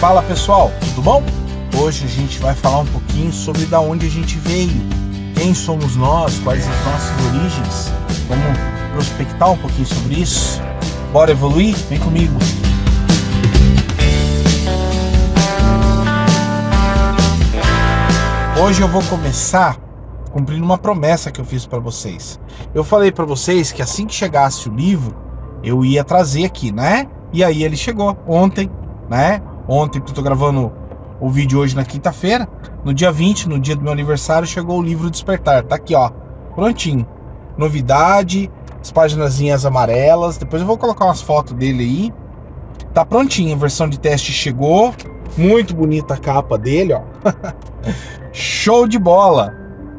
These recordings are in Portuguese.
Fala pessoal, tudo bom? Hoje a gente vai falar um pouquinho sobre da onde a gente veio, quem somos nós, quais as nossas origens. Vamos prospectar um pouquinho sobre isso? Bora evoluir? Vem comigo! Hoje eu vou começar cumprindo uma promessa que eu fiz para vocês. Eu falei para vocês que assim que chegasse o livro, eu ia trazer aqui, né? E aí ele chegou ontem, né? Ontem, porque eu tô gravando o vídeo hoje na quinta-feira, no dia 20, no dia do meu aniversário, chegou o livro Despertar. Tá aqui, ó, prontinho. Novidade, as paginazinhas amarelas. Depois eu vou colocar umas fotos dele aí. Tá prontinho, a versão de teste chegou. Muito bonita a capa dele, ó. Show de bola!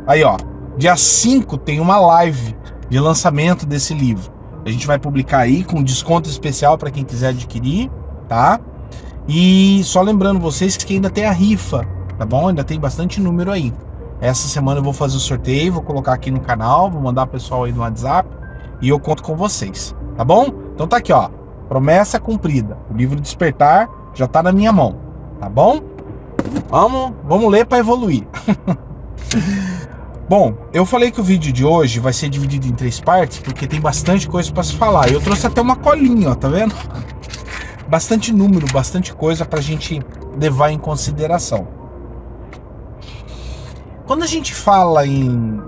Aí, ó, dia 5 tem uma live de lançamento desse livro. A gente vai publicar aí com desconto especial para quem quiser adquirir, tá? E só lembrando vocês que ainda tem a rifa, tá bom? Ainda tem bastante número aí. Essa semana eu vou fazer o sorteio, vou colocar aqui no canal, vou mandar o pessoal aí no WhatsApp e eu conto com vocês, tá bom? Então tá aqui, ó, promessa cumprida. O livro Despertar já tá na minha mão, tá bom? Vamos ler para evoluir. Bom, eu falei que o vídeo de hoje vai ser dividido em 3 partes, porque tem bastante coisa para se falar. Eu trouxe até uma colinha, ó, tá vendo? Bastante número, bastante coisa pra gente levar em consideração. Quando a gente fala em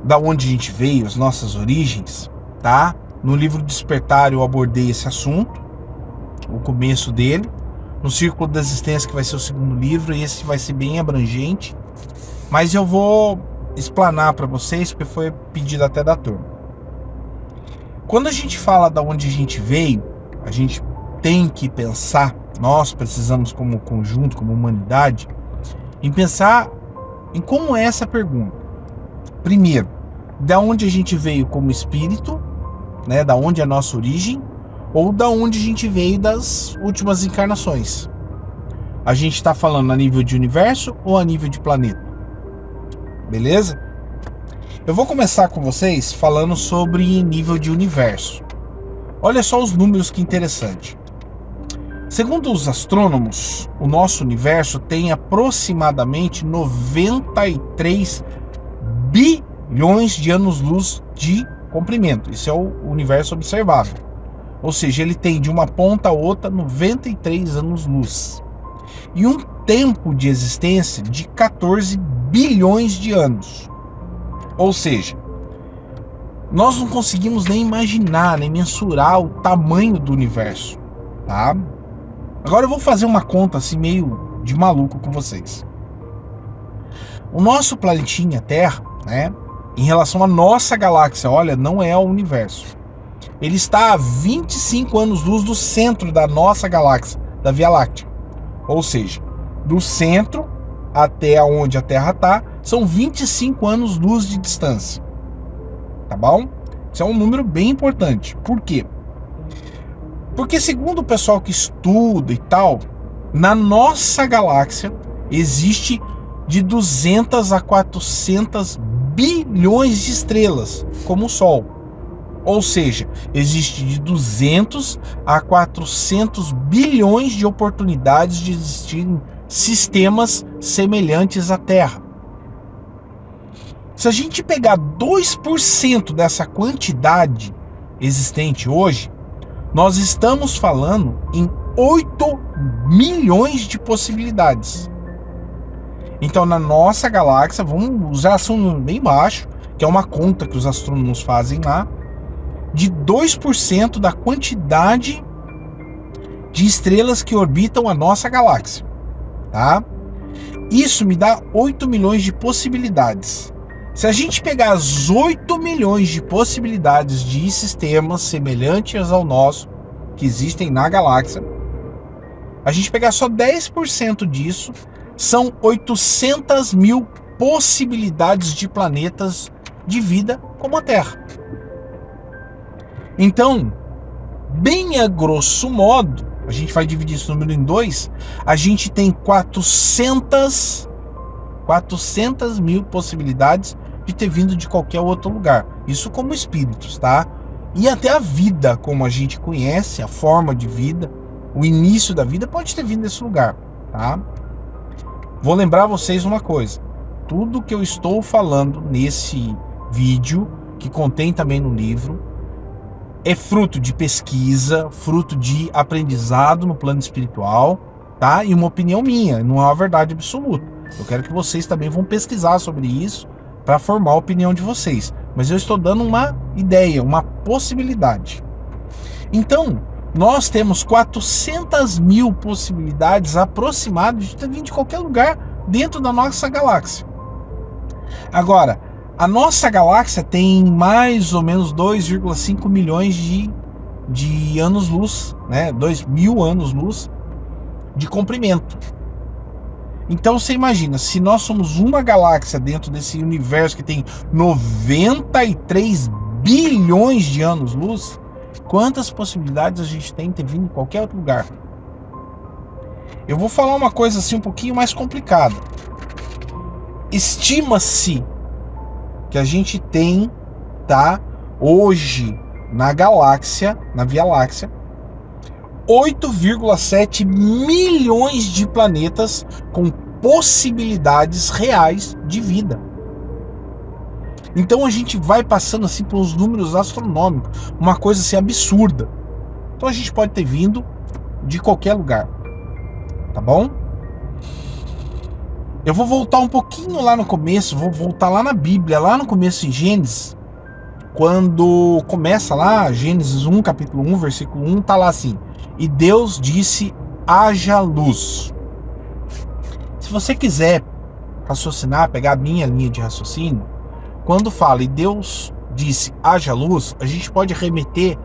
da onde a gente veio, as nossas origens, tá? No livro Despertar eu abordei esse assunto, o começo dele. No Círculo da Existência, que vai ser o segundo livro, e esse vai ser bem abrangente. Mas eu vou explanar para vocês, porque foi pedido até da turma. Quando a gente fala da onde a gente veio, a gente tem que pensar, nós precisamos como conjunto, como humanidade, em pensar em como é essa pergunta. Primeiro, da onde a gente veio como espírito, né, da onde é a nossa origem, ou da onde a gente veio das últimas encarnações. A gente está falando a nível de universo ou a nível de planeta? Beleza? Eu vou começar com vocês falando sobre nível de universo. Olha só os números, que interessante. Segundo os astrônomos, o nosso universo tem aproximadamente 93 bilhões de anos-luz de comprimento. Isso é o universo observável. Ou seja, ele tem de uma ponta a outra 93 anos-luz. E um tempo de existência de 14 bilhões de anos. Ou seja, nós não conseguimos nem imaginar, nem mensurar o tamanho do universo, tá? Agora eu vou fazer uma conta assim meio de maluco com vocês. O nosso planetinha Terra, né, em relação à nossa galáxia, olha, não é o universo. Ele está a 25 anos-luz do centro da nossa galáxia, da Via Láctea. Ou seja, do centro até onde a Terra está, são 25 anos-luz de distância. Tá bom? Isso é um número bem importante. Por quê? Porque segundo o pessoal que estuda e tal, na nossa galáxia existe de 200 a 400 bilhões de estrelas, como o Sol. Ou seja, existe de 200 a 400 bilhões de oportunidades de existirem sistemas semelhantes à Terra. Se a gente pegar 2% dessa quantidade existente hoje, nós estamos falando em 8 milhões de possibilidades. Então, na nossa galáxia, vamos usar um bem baixo, que é uma conta que os astrônomos fazem lá, de 2% da quantidade de estrelas que orbitam a nossa galáxia, tá? Isso me dá 8 milhões de possibilidades. Se a gente pegar as 8 milhões de possibilidades de sistemas semelhantes ao nosso, que existem na galáxia, a gente pegar só 10% disso, são 800 mil possibilidades de planetas de vida como a Terra. Então, bem a grosso modo, a gente vai dividir esse número em 2, a gente tem 400 mil possibilidades de ter vindo de qualquer outro lugar. Isso como espíritos, tá? E até a vida, como a gente conhece, a forma de vida, o início da vida pode ter vindo desse lugar, tá? Vou lembrar vocês uma coisa: tudo que eu estou falando nesse vídeo, que contém também no livro, é fruto de pesquisa, fruto de aprendizado no plano espiritual, tá? E uma opinião minha, não é uma verdade absoluta. Eu quero que vocês também vão pesquisar sobre isso para formar a opinião de vocês. Mas eu estou dando uma ideia, uma possibilidade. Então, nós temos 400 mil possibilidades aproximadas de ter vindo de qualquer lugar dentro da nossa galáxia. Agora, a nossa galáxia tem mais ou menos 2,5 milhões de anos-luz, né? 2.000 anos-luz de comprimento. Então você imagina, se nós somos uma galáxia dentro desse universo que tem 93 bilhões de anos-luz, quantas possibilidades a gente tem de ter vindo em qualquer outro lugar? Eu vou falar uma coisa assim um pouquinho mais complicada. Estima-se que a gente tem, tá, hoje na galáxia, na Via Láctea, 8,7 milhões de planetas com possibilidades reais de vida. Então a gente vai passando assim por uns números astronômicos, uma coisa assim absurda. Então a gente pode ter vindo de qualquer lugar, tá bom? Eu vou voltar um pouquinho lá no começo, vou voltar lá na Bíblia, lá no começo em Gênesis, quando começa lá, Gênesis 1, capítulo 1, versículo 1, tá lá assim: e Deus disse, haja luz. Se você quiser raciocinar, pegar a minha linha de raciocínio, quando fala e Deus disse, haja luz, a gente pode remeter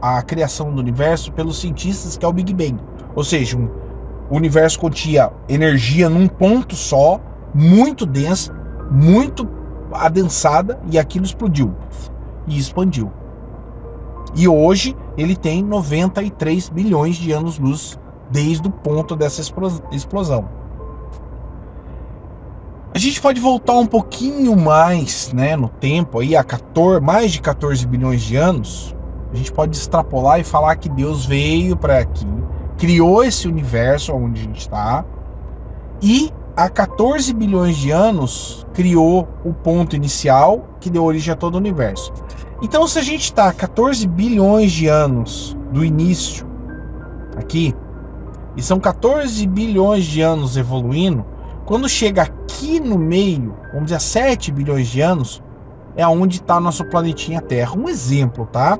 à criação do universo pelos cientistas, que é o Big Bang. Ou seja, o universo continha energia num ponto só, muito densa, muito adensada, e aquilo explodiu e expandiu. E hoje ele tem 93 bilhões de anos-luz desde o ponto dessa explosão. A gente pode voltar um pouquinho mais, né, no tempo, aí, a mais de 14 bilhões de anos. A gente pode extrapolar e falar que Deus veio para aqui, criou esse universo onde a gente está, e há 14 bilhões de anos criou o ponto inicial que deu origem a todo o universo. Então, se a gente está a 14 bilhões de anos do início aqui, e são 14 bilhões de anos evoluindo, quando chega aqui no meio, vamos dizer, 7 bilhões de anos, é onde está nosso planetinha Terra. Um exemplo, tá?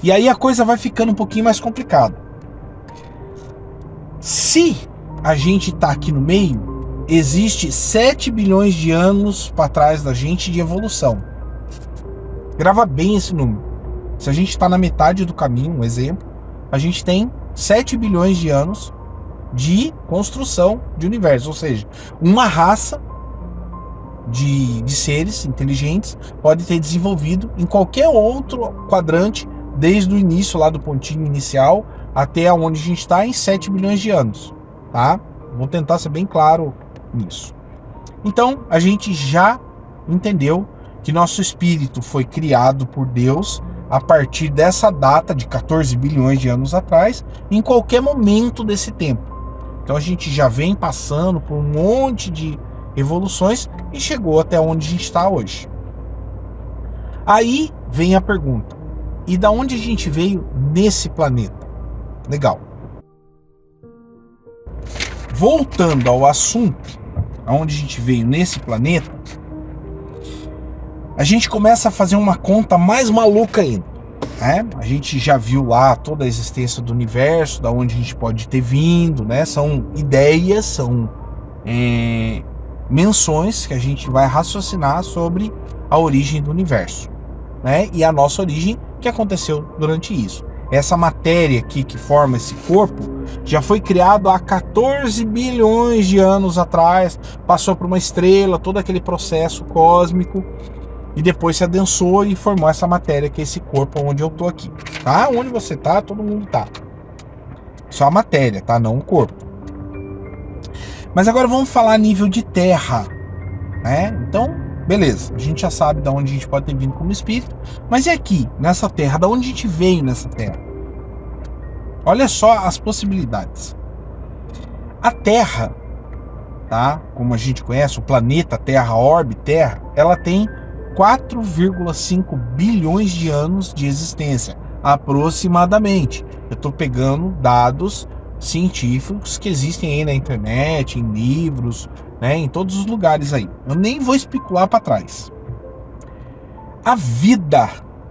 E aí a coisa vai ficando um pouquinho mais complicada. Se a gente está aqui no meio, existe 7 bilhões de anos para trás da gente de evolução. Grava bem esse número. Se a gente está na metade do caminho, um exemplo, a gente tem 7 bilhões de anos de construção de universo. Ou seja, uma raça de seres inteligentes pode ter desenvolvido em qualquer outro quadrante, desde o início lá do pontinho inicial até onde a gente está, em 7 bilhões de anos, tá? Vou tentar ser bem claro nisso. Então, a gente já entendeu que nosso espírito foi criado por Deus a partir dessa data de 14 bilhões de anos atrás, em qualquer momento desse tempo. Então a gente já vem passando por um monte de evoluções e chegou até onde a gente está hoje. Aí vem a pergunta: e da onde a gente veio nesse planeta? Legal. Voltando ao assunto, aonde a gente veio nesse planeta, a gente começa a fazer uma conta mais maluca ainda, né? A gente já viu lá toda a existência do universo, da onde a gente pode ter vindo, né? São ideias, são menções que a gente vai raciocinar sobre a origem do universo, né? E a nossa origem, que aconteceu durante isso. Essa matéria aqui que forma esse corpo já foi criado há 14 bilhões de anos atrás, passou por uma estrela, todo aquele processo cósmico, e depois se adensou e formou essa matéria, que é esse corpo onde eu tô aqui, tá? Onde você tá, todo mundo tá. Só a matéria, tá? Não o corpo. Mas agora vamos falar a nível de Terra, né? Então, beleza, a gente já sabe de onde a gente pode ter vindo como espírito, mas e aqui, nessa Terra, de onde a gente veio nessa Terra? Olha só as possibilidades. A Terra, tá? Como a gente conhece, o planeta Terra, a órbita Terra, ela tem 4,5 bilhões de anos de existência, aproximadamente. Eu estou pegando dados científicos que existem aí na internet, em livros, né, em todos os lugares aí. Eu nem vou especular para trás. A vida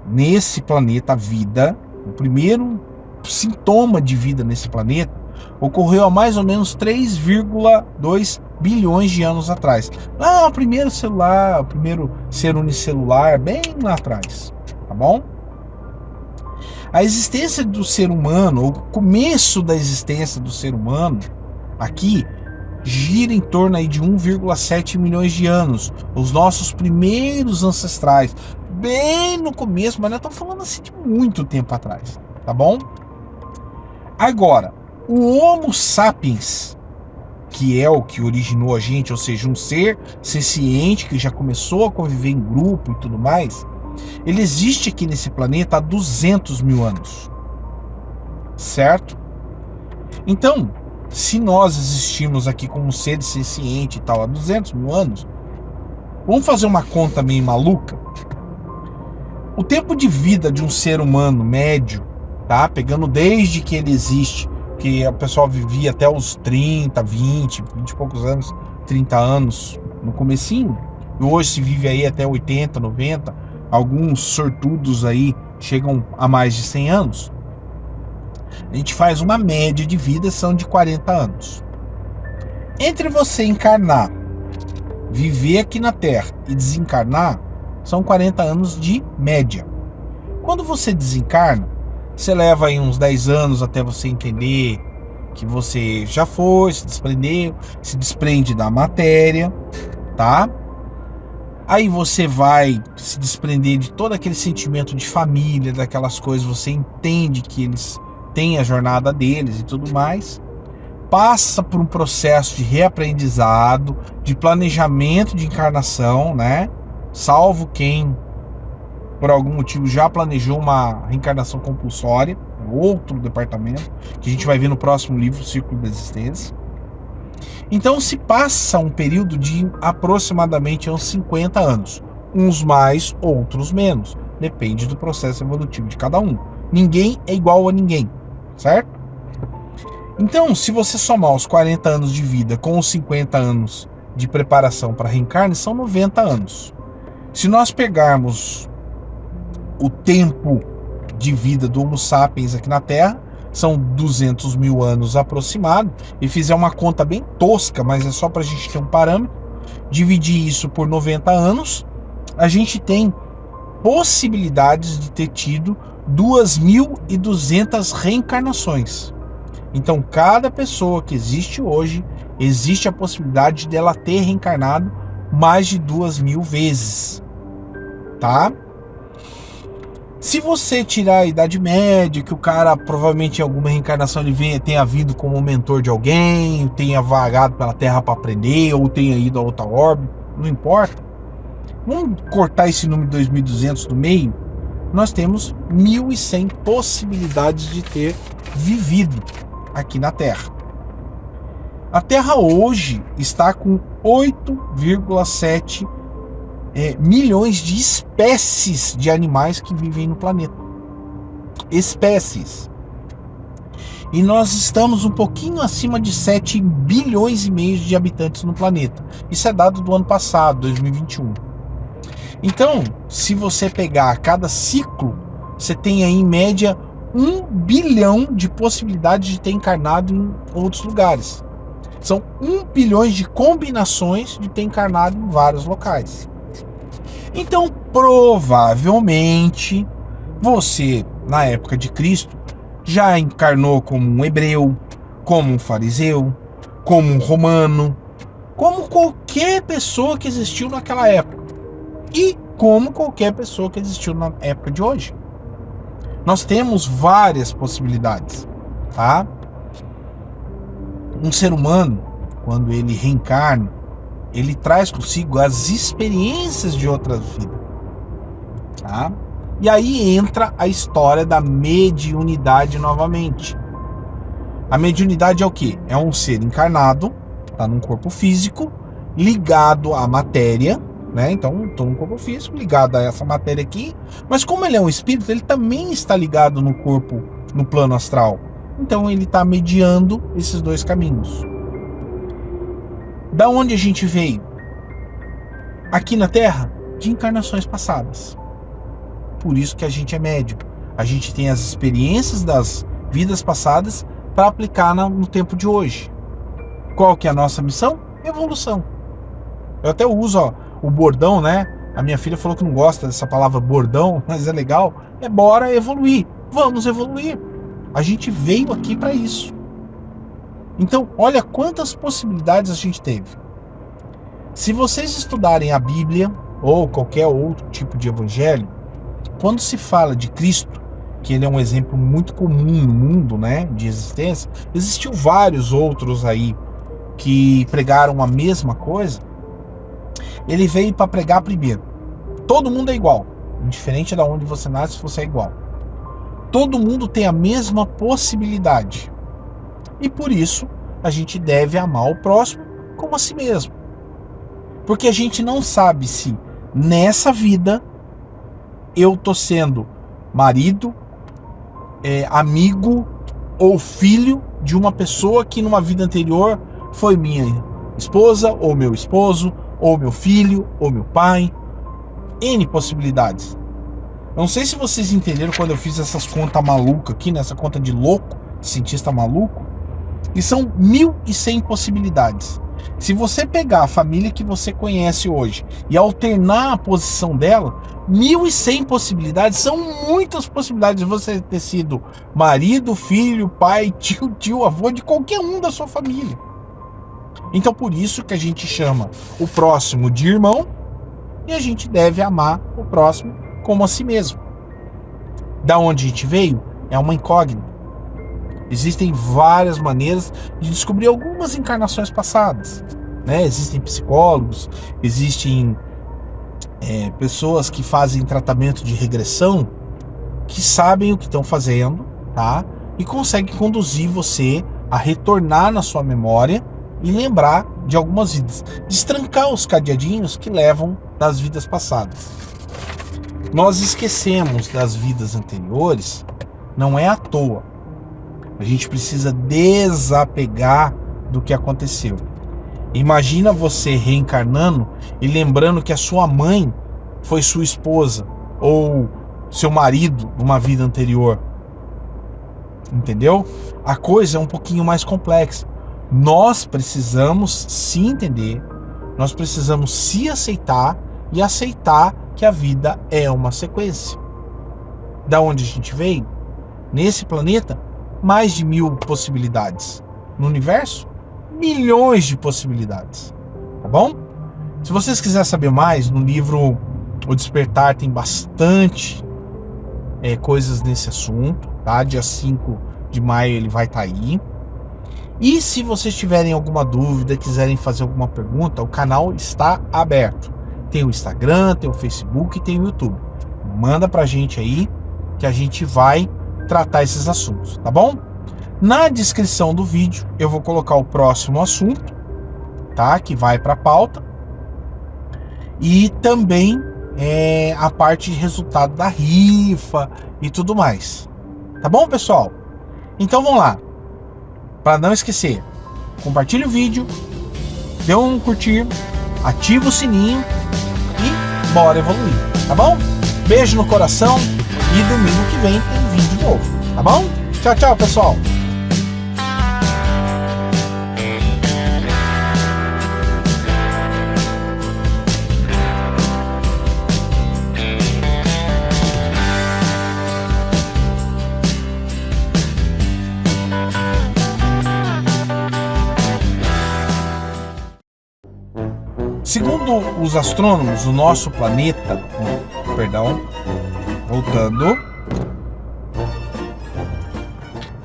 nesse planeta, a vida, o primeiro sintoma de vida nesse planeta ocorreu há mais ou menos 3,2 bilhões de anos atrás. Lá o primeiro celular, o primeiro ser unicelular, bem lá atrás, tá bom? A existência do ser humano, o começo da existência do ser humano, aqui, gira em torno aí de 1,7 milhões de anos. Os nossos primeiros ancestrais, bem no começo, mas nós estamos falando assim de muito tempo atrás, tá bom? Agora, o Homo sapiens, que é o que originou a gente, ou seja, um ser senciente que já começou a conviver em grupo e tudo mais, ele existe aqui nesse planeta há 200 mil anos, certo? Então, se nós existimos aqui como ser senciente e tal há 200 mil anos, vamos fazer uma conta meio maluca? O tempo de vida de um ser humano médio, tá? Pegando desde que ele existe, que o pessoal vivia até os 30, 20 e poucos anos, 30 anos no comecinho, e hoje se vive aí até 80, 90, alguns sortudos aí chegam a mais de 100 anos. A gente faz uma média de vida, são de 40 anos. Entre você encarnar, viver aqui na Terra e desencarnar, são 40 anos de média. Quando você desencarna, você leva aí uns 10 anos até você entender que você já foi, se desprendeu, se desprende da matéria, tá? Aí você vai se desprender de todo aquele sentimento de família, daquelas coisas, você entende que eles têm a jornada deles e tudo mais. Passa por um processo de reaprendizado, de planejamento de encarnação, né? Salvo quem, por algum motivo, já planejou uma reencarnação compulsória, outro departamento, que a gente vai ver no próximo livro, Círculo da Existência. Então se passa um período de aproximadamente uns 50 anos. Uns mais, outros menos. Depende do processo evolutivo de cada um. Ninguém é igual a ninguém, certo? Então, se você somar os 40 anos de vida com os 50 anos de preparação para reencarne, são 90 anos. Se nós pegarmos o tempo de vida do Homo sapiens aqui na Terra, são 200 mil anos aproximado, e fizer uma conta bem tosca, mas é só para a gente ter um parâmetro, dividir isso por 90 anos, a gente tem possibilidades de ter tido 2.200 reencarnações. Então, cada pessoa que existe hoje, existe a possibilidade dela ter reencarnado mais de 2.000 vezes, tá? Se você tirar a Idade Média, que o cara provavelmente em alguma reencarnação ele tenha vindo como mentor de alguém, tenha vagado pela Terra para aprender, ou tenha ido a outra órbita, não importa. Vamos cortar esse número de 2.200 do meio, nós temos 1.100 possibilidades de ter vivido aqui na Terra. A Terra hoje está com 8,7 milhões de espécies de animais que vivem no planeta. Espécies. E nós estamos um pouquinho acima de 7 bilhões e meio de habitantes no planeta. Isso é dado do ano passado, 2021. Então, se você pegar cada ciclo, você tem aí em média 1 bilhão de possibilidades de ter encarnado em outros lugares. São 1 bilhão de combinações de ter encarnado em vários locais. Então, provavelmente, você, na época de Cristo, já encarnou como um hebreu, como um fariseu, como um romano, como qualquer pessoa que existiu naquela época. E como qualquer pessoa que existiu na época de hoje. Nós temos várias possibilidades, tá? Um ser humano, quando ele reencarna, ele traz consigo as experiências de outras vidas, tá? E aí entra a história da mediunidade novamente. A mediunidade é o quê? É um ser encarnado, tá num corpo físico, ligado à matéria, né? Então, estou num corpo físico ligado a essa matéria aqui, mas como ele é um espírito, ele também está ligado no corpo, no plano astral. Então, ele está mediando esses dois caminhos. Da onde a gente veio? Aqui na Terra, de encarnações passadas. Por isso que a gente é médium. A gente tem as experiências das vidas passadas para aplicar no tempo de hoje. Qual que é a nossa missão? Evolução. Eu até uso o bordão, né? A minha filha falou que não gosta dessa palavra bordão, mas é legal. É bora evoluir. Vamos evoluir. A gente veio aqui para isso. Então, olha quantas possibilidades a gente teve. Se vocês estudarem a Bíblia ou qualquer outro tipo de evangelho, quando se fala de Cristo, que ele é um exemplo muito comum no mundo, né, de existência, existiu vários outros aí que pregaram a mesma coisa. Ele veio para pregar primeiro. Todo mundo é igual, indiferente de onde você nasce, você é igual. Todo mundo tem a mesma possibilidade. E por isso, a gente deve amar o próximo como a si mesmo. Porque a gente não sabe se nessa vida eu estou sendo marido, amigo ou filho de uma pessoa que numa vida anterior foi minha esposa, ou meu esposo, ou meu filho, ou meu pai. N possibilidades. Não sei se vocês entenderam quando eu fiz essas contas malucas aqui, nessa conta de louco, cientista maluco, e são 1.100 possibilidades. Se você pegar a família que você conhece hoje e alternar a posição dela, 1.100 possibilidades, são muitas possibilidades de você ter sido marido, filho, pai, tio, avô, de qualquer um da sua família. Então por isso que a gente chama o próximo de irmão e a gente deve amar o próximo como a si mesmo. Da onde a gente veio é uma incógnita. Existem várias maneiras de descobrir algumas encarnações passadas, né? Existem psicólogos, existem pessoas que fazem tratamento de regressão, que sabem o que estão fazendo, tá? E conseguem conduzir você a retornar na sua memória e lembrar de algumas vidas, destrancar os cadeadinhos que levam das vidas passadas. Nós esquecemos das vidas anteriores, não é à toa. A gente precisa desapegar do que aconteceu. Imagina você reencarnando e lembrando que a sua mãe foi sua esposa ou seu marido numa vida anterior. Entendeu? A coisa é um pouquinho mais complexa. Nós precisamos se entender, nós precisamos se aceitar e aceitar que a vida é uma sequência. Da onde a gente veio? Nesse planeta, mais de 1.000 possibilidades. No universo, milhões de possibilidades. Tá bom? Se vocês quiserem saber mais, no livro O Despertar tem bastante coisas nesse assunto, tá? Dia 5 de maio ele vai estar aí. E se vocês tiverem alguma dúvida, quiserem fazer alguma pergunta, o canal está aberto. Tem o Instagram, tem o Facebook e tem o YouTube. Manda pra gente aí que a gente vai tratar esses assuntos, tá bom? Na descrição do vídeo eu vou colocar o próximo assunto, tá? Que vai para a pauta. E também a parte de resultado da rifa e tudo mais. Tá bom, pessoal? Então vamos lá. Para não esquecer, compartilhe o vídeo, dê um curtir, ativa o sininho e bora evoluir, tá bom? Beijo no coração e domingo que vem tem vídeo novo, tá bom? Tchau, tchau, pessoal! Segundo os astrônomos, o nosso planeta, voltando,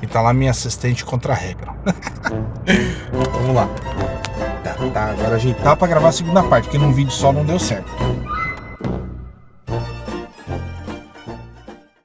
e tá lá minha assistente contra a regra. Vamos lá. Tá, agora ajeitar para gravar a segunda parte, porque num vídeo só não deu certo.